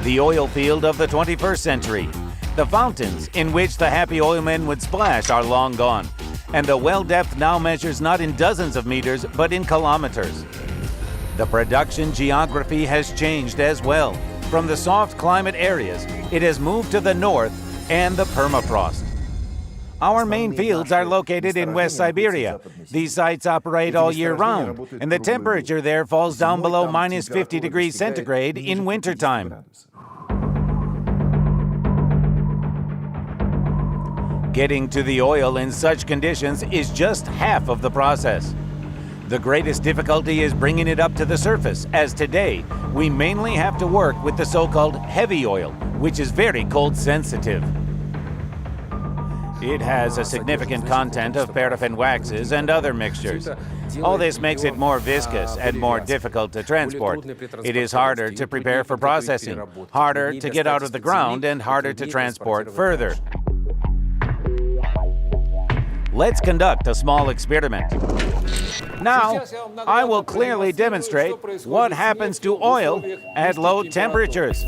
The oil field of the 21st century. The fountains in which the happy oilmen would splash are long gone, and the well depth now measures not in dozens of meters, but in kilometers. The production geography has changed as well. From the soft climate areas, it has moved to the north and the permafrost. Our main fields are located in West Siberia. These sites operate all year round, and the temperature there falls down below minus 50 degrees centigrade in wintertime. Getting to the oil in such conditions is just half of the process. The greatest difficulty is bringing it up to the surface, as today we mainly have to work with the so-called heavy oil, which is very cold sensitive. It has a significant content of paraffin waxes and other mixtures. All this makes it more viscous and more difficult to transport. It is harder to prepare for processing, harder to get out of the ground, and harder to transport further. Let's conduct a small experiment. Now, I will clearly demonstrate what happens to oil at low temperatures.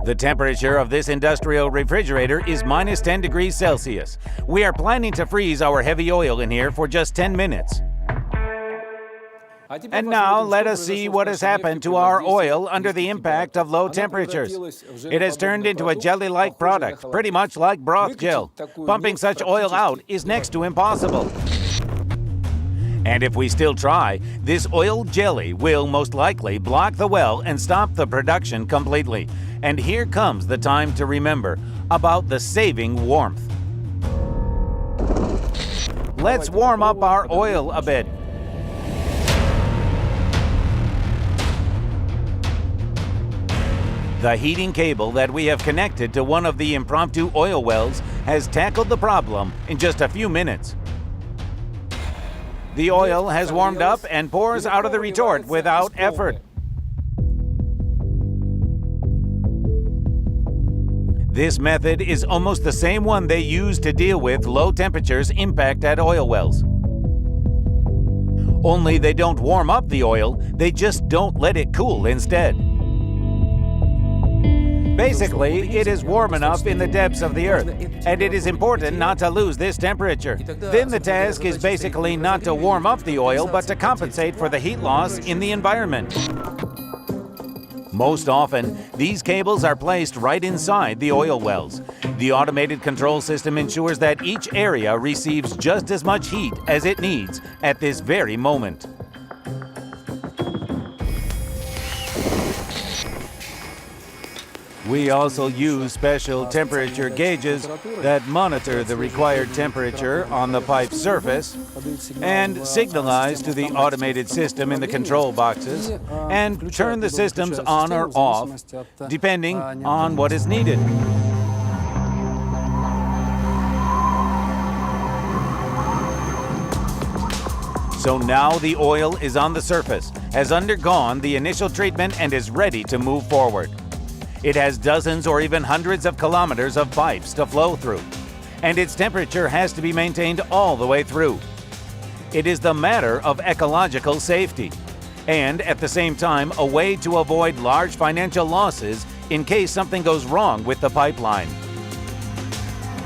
The temperature of this industrial refrigerator is minus 10 degrees Celsius. We are planning to freeze our heavy oil in here for just 10 minutes. And now let us see what has happened to our oil under the impact of low temperatures. It has turned into a jelly-like product, pretty much like broth gel. Pumping such oil out is next to impossible. And if we still try, this oil jelly will most likely block the well and stop the production completely. And here comes the time to remember about the saving warmth. Let's warm up our oil a bit. The heating cable that we have connected to one of the impromptu oil wells has tackled the problem in just a few minutes. The oil has warmed up and pours out of the retort without effort. This method is almost the same one they use to deal with low temperatures impact at oil wells. Only they don't warm up the oil, they just don't let it cool instead. Basically, it is warm enough in the depths of the earth, and it is important not to lose this temperature. Then the task is basically not to warm up the oil, but to compensate for the heat loss in the environment. Most often, these cables are placed right inside the oil wells. The automated control system ensures that each area receives just as much heat as it needs at this very moment. We also use special temperature gauges that monitor the required temperature on the pipe's surface and signalize to the automated system in the control boxes and turn the systems on or off depending on what is needed. So now the oil is on the surface, has undergone the initial treatment, and is ready to move forward. It has dozens or even hundreds of kilometers of pipes to flow through, and its temperature has to be maintained all the way through. It is the matter of ecological safety, and at the same time, a way to avoid large financial losses in case something goes wrong with the pipeline.